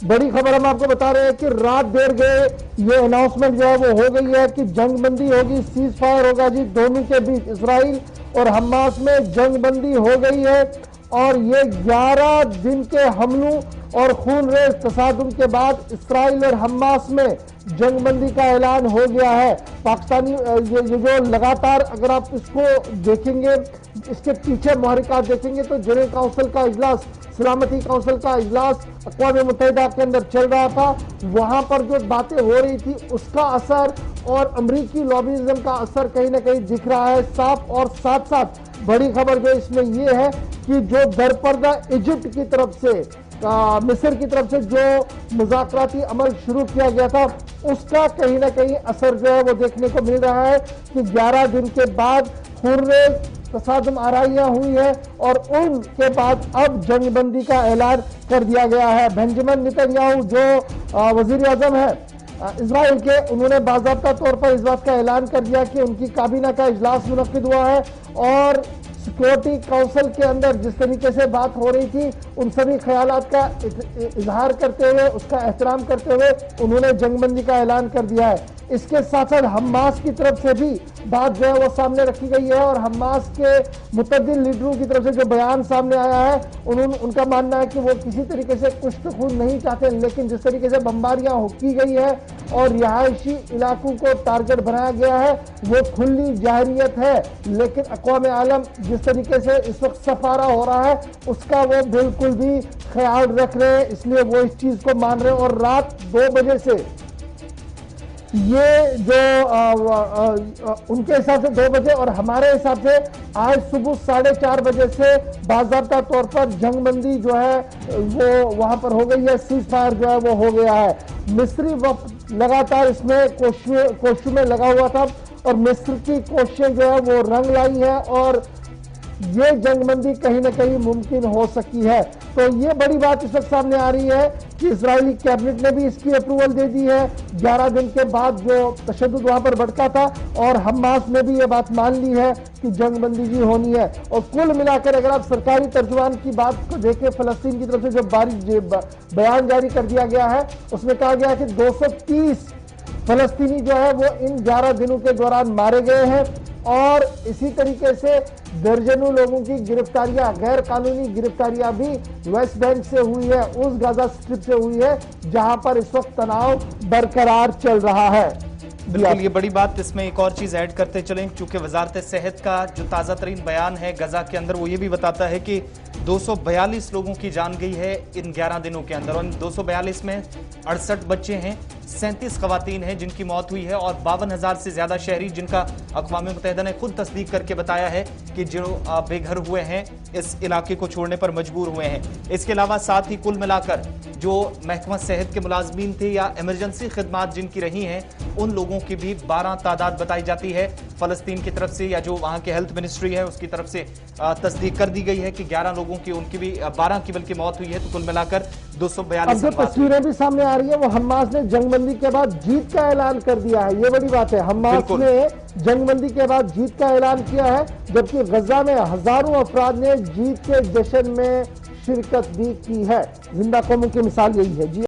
बड़ी खबर हम आपको बता रहे हैं कि रात देर गए ये अनाउंसमेंट जो है वो हो गई है कि जंग बंदी होगी, सीज फायर होगा जी दोनों के बीच। इसराइल और हमास में जंग बंदी हो गई है और ये 11 दिन के हमलों और खूनरेज तसादुम के बाद इसराइल और हमास में जंग बंदी का ऐलान हो गया है। पाकिस्तानी ये जो लगातार अगर आप इसको देखेंगे, इसके पीछे मुहर्रिकात देखेंगे तो जनरल काउंसिल का इजलास, सलामती काउंसिल का इजलास अक़वाम मुत्तहिदा के अंदर चल रहा था। वहां पर जो बातें हो रही थी उसका असर और अमरीकी लॉबिज्म का असर कहीं ना कहीं दिख रहा है साफ। और साथ साथ बड़ी खबर जो इसमें यह है कि जो दरपर्दा इजिप्ट की तरफ से, मिस्र की तरफ से जो मुज़ाकराती अमल शुरू किया गया था उसका कहीं ना कहीं असर जो है वो देखने को मिल रहा है कि 11 दिन के बाद खूनरेज तसादुम आराइयां हुई है और उनके बाद अब जंगबंदी का ऐलान कर दिया गया है। बेंजामिन नेतन्याहू जो वजीर आज़म है इजराइल के, उन्होंने बाज़ाब्ता तौर पर इस बात का ऐलान कर दिया कि उनकी काबीना का इजलास मुनक्किद हुआ है और सिक्योरिटी काउंसिल के अंदर जिस तरीके से बात हो रही थी उन सभी ख्यालात का इजहार करते हुए, उसका एहतराम करते हुए उन्होंने जंगबंदी का ऐलान कर दिया है। इसके साथ साथ हमास की तरफ से भी बात जो है वो सामने रखी गई है और हमास के मुतअद्दिद लीडरों की तरफ से जो बयान सामने आया है उनका मानना है कि वो किसी तरीके से कुश्त खून नहीं चाहते, लेकिन जिस तरीके से बमबारियां की गई है और रिहायशी इलाकों को टारगेट बनाया गया है वो खुली जाहिरियत है। लेकिन अक़वाम आलम जिस तरीके से इस वक्त सफारा हो रहा है उसका वो बिल्कुल भी ख्याल रख रहे हैं, इसलिए वो इस चीज को मान रहे हैं। और रात 2 बजे से ये जो उनके हिसाब से 2 बजे और हमारे हिसाब से आज सुबह 4:30 बजे से बाज़ाब्ता तौर पर जंगबंदी जो है वो वहां पर हो गई है, सीज फायर जो है वो हो गया है। मिस्री वक्त लगातार इसमें कोशिशों में लगा हुआ था और मिस्र की कोशिशें जो है वो रंग लाई है और ये जंगबंदी कहीं ना कहीं मुमकिन हो सकी है। तो ये बड़ी बात इस वक्त सामने आ रही है कि इजरायली कैबिनेट ने भी इसकी अप्रूवल दे दी है 11 दिन के बाद जो तशद्दुद वहां पर भड़का था, और हमास ने भी ये बात मान ली है कि जंगबंदी भी होनी है। और कुल मिलाकर अगर आप सरकारी तर्जुमान की बात को देखें, फलस्तीन की तरफ से जो बयान जारी कर दिया गया है उसमें कहा गया है कि 230 फलस्तीनी जो है वो इन 11 दिनों के दौरान मारे गए हैं और इसी तरीके से दर्जनों लोगों की गिरफ्तारियां, गैर कानूनी गिरफ्तारियां भी वेस्ट बैंक से हुई है, उस गाजा स्ट्रिप से हुई है जहां पर इस वक्त तनाव बरकरार चल रहा है। बिल्कुल, ये बड़ी बात। इसमें एक और चीज ऐड करते चलें, चूंकि वजारत सेहत का जो ताज़ा तरीन बयान है गजा के अंदर वो ये भी बताता है कि 242 लोगों की जान गई है इन 11 दिनों के अंदर और इन 242 में 68 बच्चे हैं, 37 खवातीन हैं जिनकी मौत हुई है और 52,000 से ज्यादा शहरी जिनका अक़वाम मुत्तहिदा ने खुद तस्दीक करके बताया है कि जो बेघर हुए हैं, इस इलाके को छोड़ने पर मजबूर हुए हैं। इसके अलावा साथ ही कुल मिलाकर जो महकमा सेहत के मुलाजमीन थे या इमरजेंसी खिदमात जिनकी रही हैं उन लोगों की भी 12 तादाद बताई जाती है फलस्तीन की तरफ से, या जो वहां के हेल्थ मिनिस्ट्री है उसकी तरफ से तस्दीक कर दी गई है कि 11 लोगों की, उनकी भी 12 की बल्कि मौत हुई है। तो कुल मिलाकर 242 तस्वीरें भी सामने आ रही है। वो हमास ने जंगबंदी के बाद जीत का ऐलान कर दिया है, ये बड़ी बात है। हमास ने जंगबंदी के बाद जीत का ऐलान किया है, जबकि गजा में हजारों अफराद ने जीत के जश्न में शिरकत भी की है। जिंदा कौमों की मिसाल यही है जी।